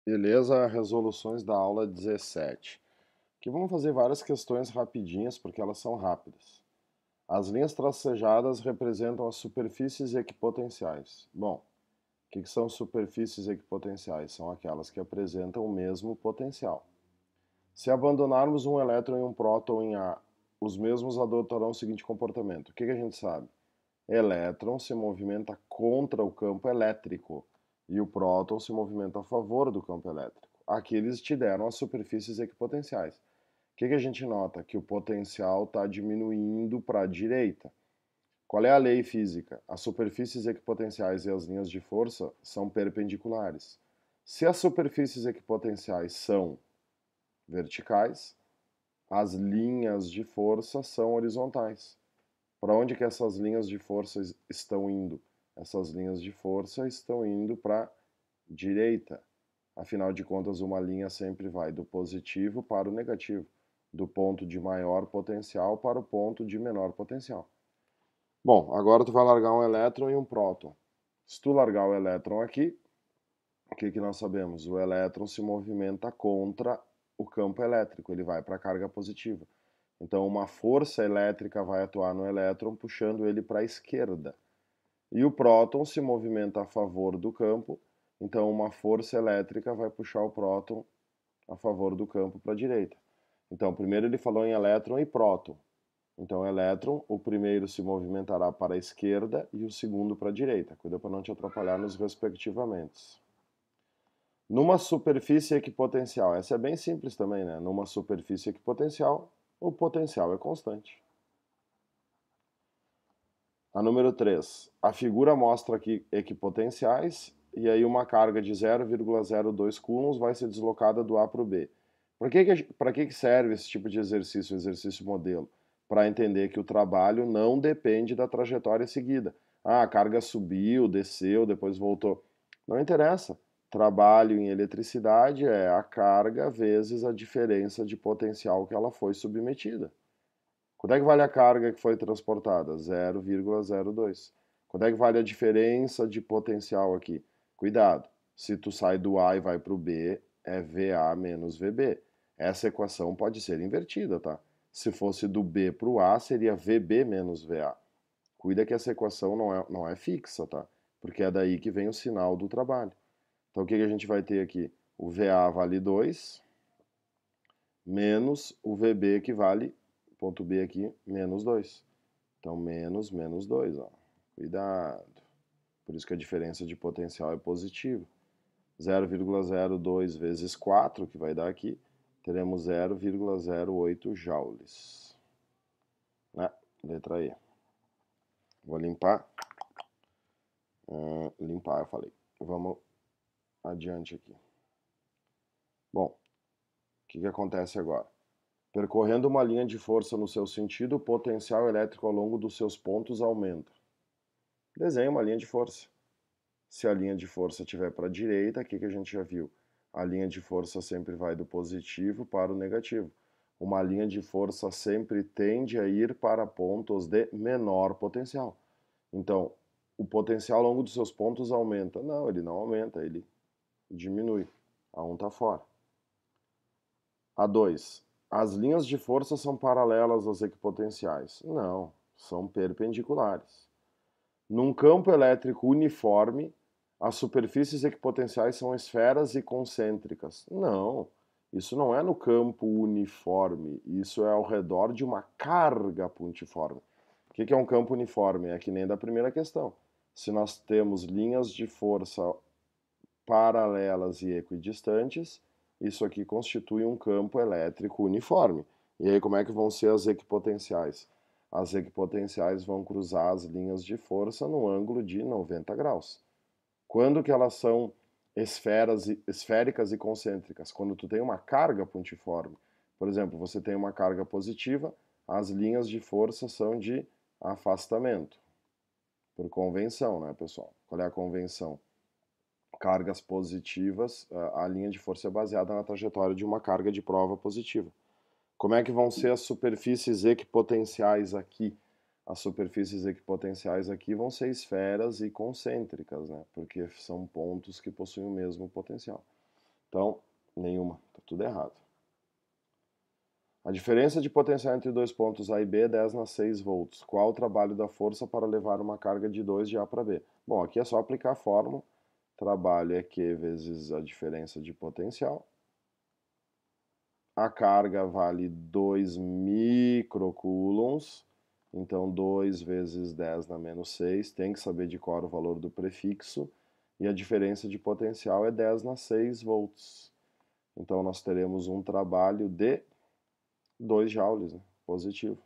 Beleza, resoluções da aula 17. Que vamos fazer várias questões rapidinhas porque elas são rápidas. As linhas tracejadas representam as superfícies equipotenciais. Bom, o que são superfícies equipotenciais? São aquelas que apresentam o mesmo potencial. Se abandonarmos um elétron e um próton em A, os mesmos adotarão o seguinte comportamento. O que a gente sabe? Elétron se movimenta contra o campo elétrico e o próton se movimenta a favor do campo elétrico. Aqui eles te deram as superfícies equipotenciais. O que a gente nota? Que o potencial está diminuindo para a direita. Qual é a lei física? As superfícies equipotenciais e as linhas de força são perpendiculares. Se as superfícies equipotenciais são verticais, as linhas de força são horizontais. Para onde que essas linhas de força estão indo? Essas linhas de força estão indo para a direita. Afinal de contas, uma linha sempre vai do positivo para o negativo, do ponto de maior potencial para o ponto de menor potencial. Bom, agora tu vai largar um elétron e um próton. Se tu largar o elétron aqui, o que nós sabemos? O elétron se movimenta contra o campo elétrico, ele vai para a carga positiva. Então, uma força elétrica vai atuar no elétron, puxando ele para a esquerda. E o próton se movimenta a favor do campo, então uma força elétrica vai puxar o próton a favor do campo para a direita. Então, primeiro ele falou em elétron e próton. Então, elétron, o primeiro se movimentará para a esquerda e o segundo para a direita. Cuida para não te atrapalhar nos respectivamente. Numa superfície equipotencial, essa é bem simples também, né? Numa superfície equipotencial, o potencial é constante. A número 3. A figura mostra aqui equipotenciais e aí uma carga de 0,02 coulombs vai ser deslocada do A para o B. Para que serve esse tipo de exercício, exercício modelo? Para entender que o trabalho não depende da trajetória seguida. Ah, a carga subiu, desceu, depois voltou. Não interessa. Trabalho em eletricidade é a carga vezes a diferença de potencial que ela foi submetida. Quanto é que vale a carga que foi transportada? 0,02. Quanto é que vale a diferença de potencial aqui? Cuidado, se tu sai do A e vai para o B, é VA menos VB. Essa equação pode ser invertida, tá? Se fosse do B para o A, seria VB menos VA. Cuida que essa equação não é fixa, tá? Porque é daí que vem o sinal do trabalho. Então, o que a gente vai ter aqui? O VA vale 2, menos o VB que vale, ponto B aqui, menos 2. Então, menos 2, ó. Cuidado. Por isso que a diferença de potencial é positiva. 0,02 vezes 4, que vai dar aqui, teremos 0,08 joules. Né? Letra E. Vou limpar. Limpar, eu falei. Vamos adiante aqui. Bom, o que acontece agora? Percorrendo uma linha de força no seu sentido, o potencial elétrico ao longo dos seus pontos aumenta. Desenhe uma linha de força. Se a linha de força estiver para a direita, o que a gente já viu? A linha de força sempre vai do positivo para o negativo. Uma linha de força sempre tende a ir para pontos de menor potencial. Então, o potencial ao longo dos seus pontos aumenta. Não, ele não aumenta, ele diminui. A 1 está fora. A 2. As linhas de força são paralelas às equipotenciais. Não, são perpendiculares. Num campo elétrico uniforme, as superfícies equipotenciais são esferas e concêntricas. Não, isso não é no campo uniforme, isso é ao redor de uma carga pontiforme. O que é um campo uniforme? É que nem da primeira questão. Se nós temos linhas de força paralelas e equidistantes, isso aqui constitui um campo elétrico uniforme. E aí como é que vão ser as equipotenciais? As equipotenciais vão cruzar as linhas de força no ângulo de 90 graus. Quando que elas são esféricas e concêntricas? Quando tu tem uma carga pontiforme. Por exemplo, você tem uma carga positiva, as linhas de força são de afastamento. Por convenção, né, pessoal? Qual é a convenção? Cargas positivas, a linha de força é baseada na trajetória de uma carga de prova positiva. Como é que vão ser as superfícies equipotenciais aqui? As superfícies equipotenciais aqui vão ser esferas e concêntricas, né? Porque são pontos que possuem o mesmo potencial. Então, nenhuma. Está tudo errado. A diferença de potencial entre dois pontos A e B é 10 na 6 volts. Qual o trabalho da força para levar uma carga de 2 de A para B? Bom, aqui é só aplicar a fórmula. Trabalho é Q vezes a diferença de potencial. A carga vale 2 microcoulombs. Então, 2 vezes 10 na menos 6. Tem que saber de cor o valor do prefixo. E a diferença de potencial é 10 na 6 volts. Então, nós teremos um trabalho de 2 joules, né? Positivo.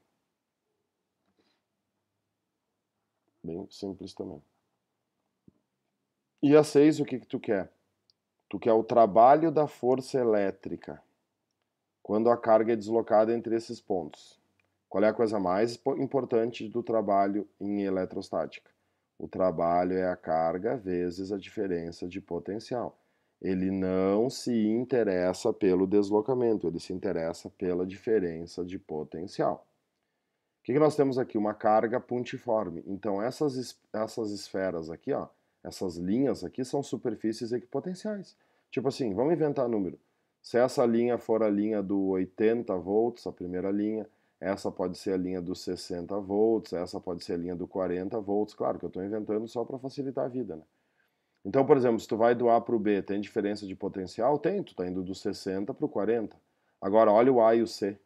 Bem simples também. E a 6, o que tu quer? Tu quer o trabalho da força elétrica quando a carga é deslocada entre esses pontos. Qual é a coisa mais importante do trabalho em eletrostática? O trabalho é a carga vezes a diferença de potencial. Ele não se interessa pelo deslocamento, ele se interessa pela diferença de potencial. O que nós temos aqui? Uma carga pontiforme. Então, essas esferas aqui, ó, essas linhas aqui são superfícies equipotenciais. Tipo assim, vamos inventar número. Se essa linha for a linha do 80 volts, a primeira linha, essa pode ser a linha dos 60 volts, essa pode ser a linha do 40 volts. Claro que eu estou inventando só para facilitar a vida, né? Então, por exemplo, se tu vai do A para o B, tem diferença de potencial? Tem, tu está indo do 60 para o 40. Agora, olha o A e o C.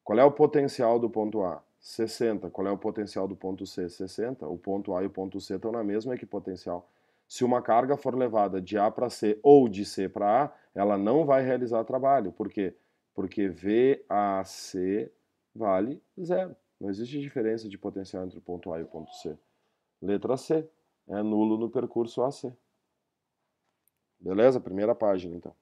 Qual é o potencial do ponto A? 60. Qual é o potencial do ponto C? 60. O ponto A e o ponto C estão na mesma equipotencial. Se uma carga for levada de A para C ou de C para A, ela não vai realizar trabalho. Por quê? Porque VAC vale zero. Não existe diferença de potencial entre o ponto A e o ponto C. Letra C. É nulo no percurso AC. Beleza? Primeira página, então.